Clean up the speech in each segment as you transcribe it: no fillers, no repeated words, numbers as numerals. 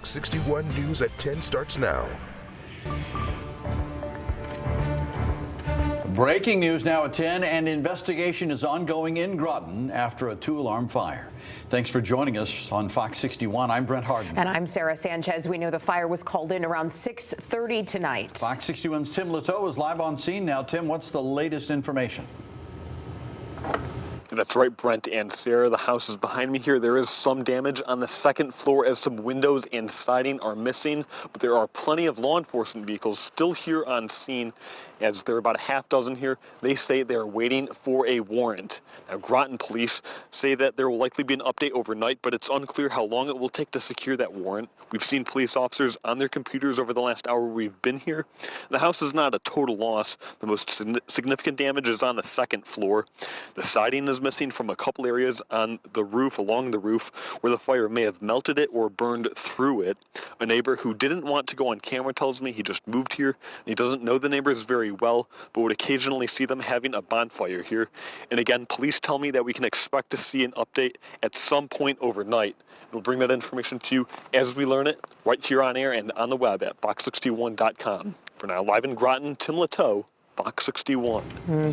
Fox 61 News at 10 starts now. Breaking news now at 10, and investigation is ongoing in Groton after a two-alarm fire. Thanks for joining us on Fox 61. I'm Brent Harden. And I'm Sarah Sanchez. We know the fire was called in around 6:30 tonight. Fox 61's Tim Latow is live on scene now. Tim, what's the latest information? That's right, Brent and Sarah. The house is behind me here. There is some damage on the second floor as some windows and siding are missing, but there are plenty of law enforcement vehicles still here on scene, as there are about a half dozen here. They say they're waiting for a warrant. Now, Groton police say that there will likely be an update overnight, but it's unclear how long it will take to secure that warrant. We've seen police officers on their computers over the last hour we've been here. The house is not a total loss. The most significant damage is on the second floor. The siding is missing from a couple areas on the roof, along the roof, where the fire may have melted it or burned through it. A neighbor who didn't want to go on camera tells me he just moved here, and he doesn't know the neighbors very well, but would occasionally see them having a bonfire here. And again, police tell me that we can expect to see an update at some point overnight. We'll bring that information to you as we learn it, right here on air and on the web at fox61.com. For now, live in Groton, Tim Latow, Fox 61.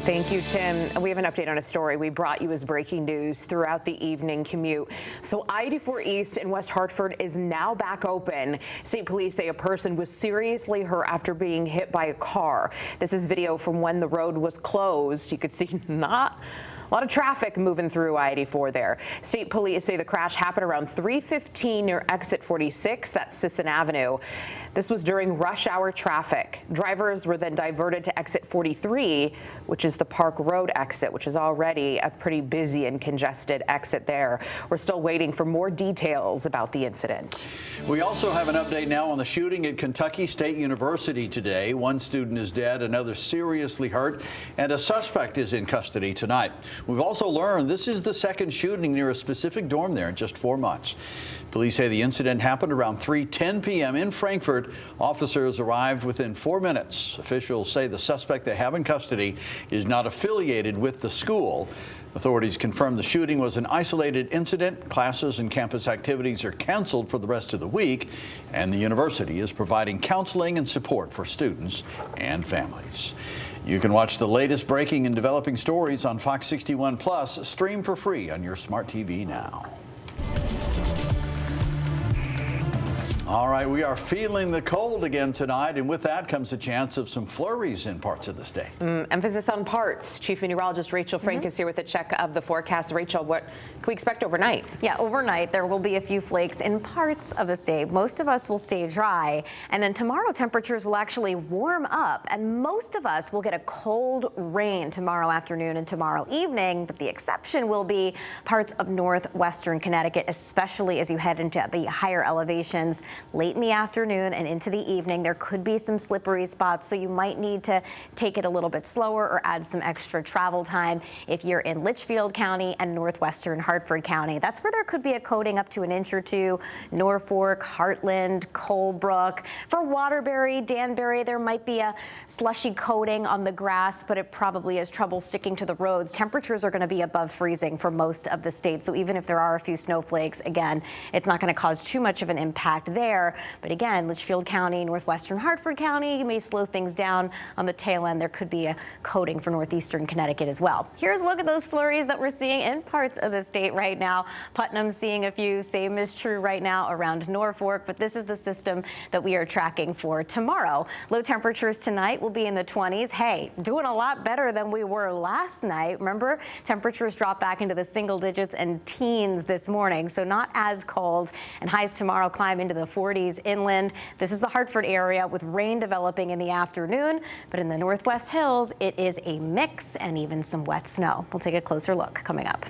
Thank you, Tim. We have an update on a story we brought you as breaking news throughout the evening commute. So I-84 East in West Hartford is now back open. State police say a person was seriously hurt after being hit by a car. This is video from when the road was closed. You could see not a lot of traffic moving through I-84 there. State police say the crash happened around 3:15 near exit 46, that's Sisson Avenue. This was during rush hour traffic. Drivers were then diverted to exit 43, which is the Park Road exit, which is already a pretty busy and congested exit there. We're still waiting for more details about the incident. We also have an update now on the shooting at Kentucky State University today. One student is dead, another seriously hurt, and a suspect is in custody tonight. We've also learned this is the second shooting near a specific dorm there in just 4 months. Police say the incident happened around 3:10 p.m. in Frankfort. Officers arrived within 4 minutes. Officials say the suspect they have in custody is not affiliated with the school. Authorities confirmed the shooting was an isolated incident. Classes and campus activities are canceled for the rest of the week, and the university is providing counseling and support for students and families. You can watch the latest breaking and developing stories on Fox 61 Plus. Stream for free on your smart TV now. All right, we are feeling the cold again tonight, and with that comes a chance of some flurries in parts of the state. Emphasis on parts. Chief Meteorologist Rachel Frank is here with a check of the forecast. Rachel, what can we expect overnight? Yeah, overnight there will be a few flakes in parts of the state. Most of us will stay dry, and then tomorrow temperatures will actually warm up, and most of us will get a cold rain tomorrow afternoon and tomorrow evening, but the exception will be parts of northwestern Connecticut, especially as you head into the higher elevations. Late in the afternoon and into the evening, there could be some slippery spots, so you might need to take it a little bit slower or add some extra travel time if you're in Litchfield County and northwestern Hartford County. That's where there could be a coating up to an inch or two. Norfolk, Heartland, Colebrook. For Waterbury, Danbury, there might be a slushy coating on the grass, but it probably has trouble sticking to the roads. Temperatures are going to be above freezing for most of the state, so even if there are a few snowflakes, again, it's not going to cause too much of an impact there. But again, Litchfield County, northwestern Hartford County, you may slow things down on the tail end. There could be a coating for northeastern Connecticut as well. Here's a look at those flurries that we're seeing in parts of the state right now. Putnam's seeing a few. Same is true right now around Norfolk, but this is the system that we are tracking for tomorrow. Low temperatures tonight will be in the 20s. Hey, doing a lot better than we were last night. Remember, temperatures dropped back into the single digits and teens this morning, so not as cold. And highs tomorrow climb into the 40s inland. This is the Hartford area with rain developing in the afternoon, but in the Northwest Hills, it is a mix and even some wet snow. We'll take a closer look coming up.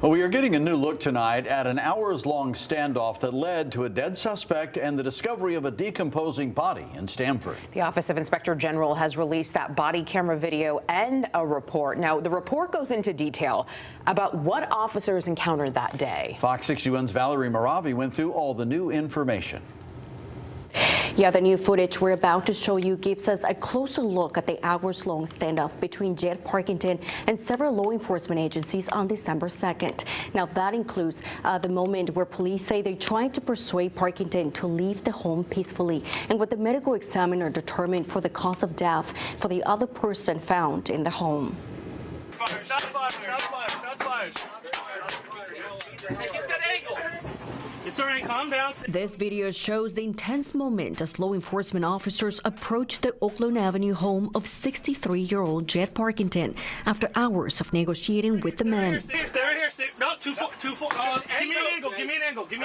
Well, we are getting a new look tonight at an hours-long standoff that led to a dead suspect and the discovery of a decomposing body in Stamford. The Office of Inspector General has released that body camera video and a report. Now, the report goes into detail about what officers encountered that day. Fox 61's Valerie Moravi went through all the new information. Yeah, the new footage we're about to show you gives us a closer look at the hours-long standoff between Jed Parkington and several law enforcement agencies on December 2nd. Now, that includes the moment where police say they tried to persuade Parkington to leave the home peacefully, and what the medical examiner determined for the cause of death for the other person found in the home. Shots fired. Get that angle. It's all right, calm down. This video shows the intense moment as law enforcement officers approach the Oakland Avenue home of 63-year-old Jed Parkington after hours of negotiating with the man. Stay here. No, too far. Give me an angle. I'm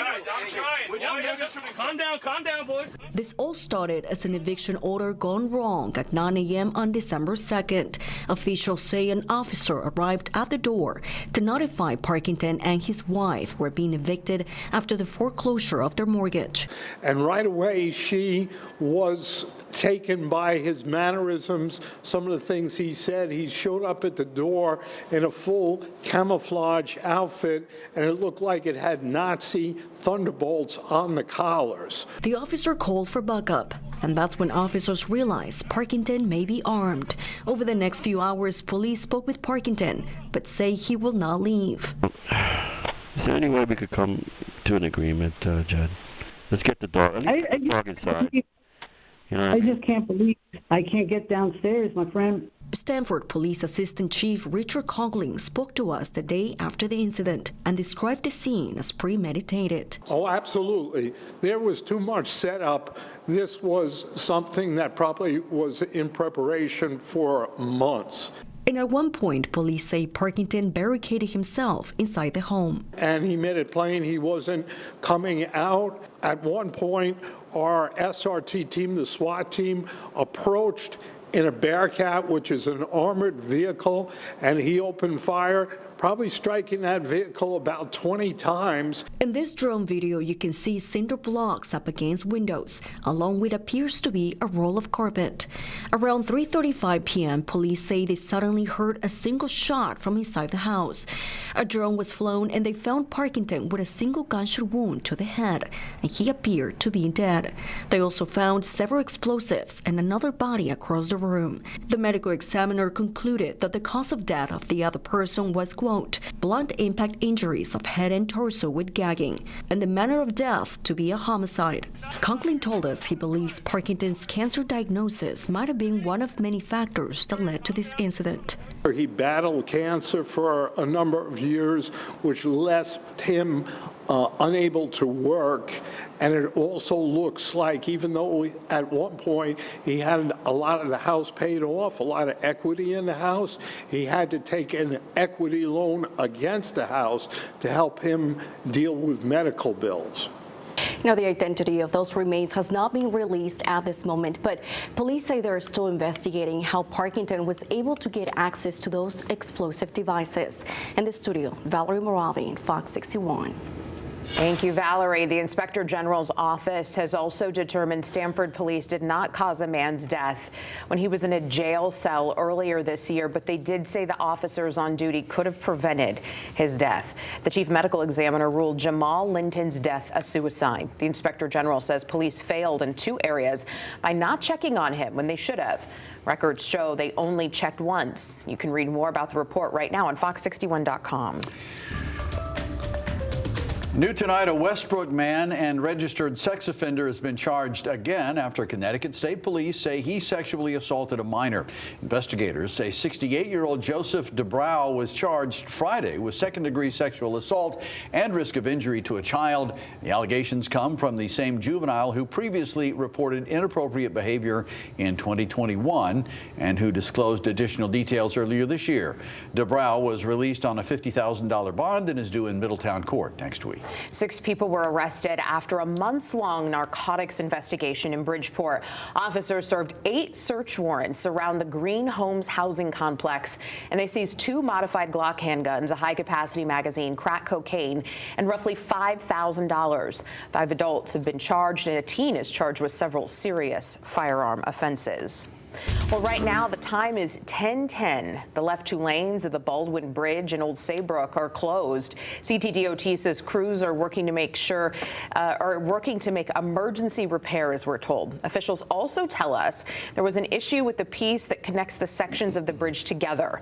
trying. Calm down, boys. This all started as an eviction order gone wrong at 9 a.m. on December 2nd. Officials say an officer arrived at the door to notify Parkington and his wife were being evicted after the foreclosure of their mortgage. And right away, she was taken by his mannerisms, some of the things he said. He showed up at the door in a full camouflage outfit, and it looked like it had Nazi thunderbolts on the collars. The officer called for backup, and that's when officers realized Parkington may be armed. Over the next few hours, police spoke with Parkington, but say he will not leave. Is there any way we could come to an agreement, Jed? Let's get the dog. Dog inside. You know I just can't believe I can't get downstairs, my friend. Stamford Police Assistant Chief Richard Coughlin spoke to us the day after the incident and described the scene as premeditated. Oh, absolutely. There was too much setup. This was something that probably was in preparation for months. And at one point, police say Parkington barricaded himself inside the home. And he made it plain he wasn't coming out. At one point, our SRT team, the SWAT team, approached in a Bearcat, which is an armored vehicle, and he opened fire, probably striking that vehicle about 20 times. In this drone video, you can see cinder blocks up against windows, along with appears to be a roll of carpet. Around 3:35 p.m., police say they suddenly heard a single shot from inside the house. A drone was flown, and they found Parkington with a single gunshot wound to the head, and he appeared to be dead. They also found several explosives and another body across the room. The medical examiner concluded that the cause of death of the other person was, quote, blunt impact injuries of head and torso with gagging, and the manner of death to be a homicide. Conklin told us he believes Parkington's cancer diagnosis might have been one of many factors that led to this incident. He battled cancer for a number of years, which left him unable to work. And it also looks like, even though at one point he had a lot of the house paid off, a lot of equity in the house, he had to take an equity loan against the house to help him deal with medical bills. Now, the identity of those remains has not been released at this moment, but police say they're still investigating how Parkington was able to get access to those explosive devices. In the studio, Valerie Moravi, Fox 61. Thank you, Valerie. The Inspector General's office has also determined Stamford police did not cause a man's death when he was in a jail cell earlier this year, but they did say the officers on duty could have prevented his death. The chief medical examiner ruled Jamal Linton's death a suicide. The Inspector General says police failed in 2 areas by not checking on him when they should have. Records show they only checked once. You can read more about the report right now on fox61.com. New tonight, a Westbrook man and registered sex offender has been charged again after Connecticut State Police say he sexually assaulted a minor. Investigators say 68-year-old Joseph DeBrow was charged Friday with second-degree sexual assault and risk of injury to a child. The allegations come from the same juvenile who previously reported inappropriate behavior in 2021 and who disclosed additional details earlier this year. DeBrow was released on a $50,000 bond and is due in Middletown Court next week. 6 people were arrested after a months-long narcotics investigation in Bridgeport. Officers served 8 search warrants around the Green Homes housing complex, and they seized 2 modified Glock handguns, a high-capacity magazine, crack cocaine, and roughly $5,000. 5 adults have been charged, and a teen is charged with several serious firearm offenses. Well, right now the time is 10:10. The left two lanes of the Baldwin Bridge in Old Saybrook are closed. CTDOT says crews are working to make emergency repairs, we're told. Officials also tell us there was an issue with the piece that connects the sections of the bridge together.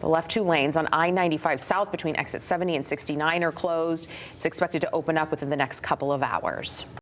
The left two lanes on I-95 South between exit 70 and 69 are closed. It's expected to open up within the next couple of hours.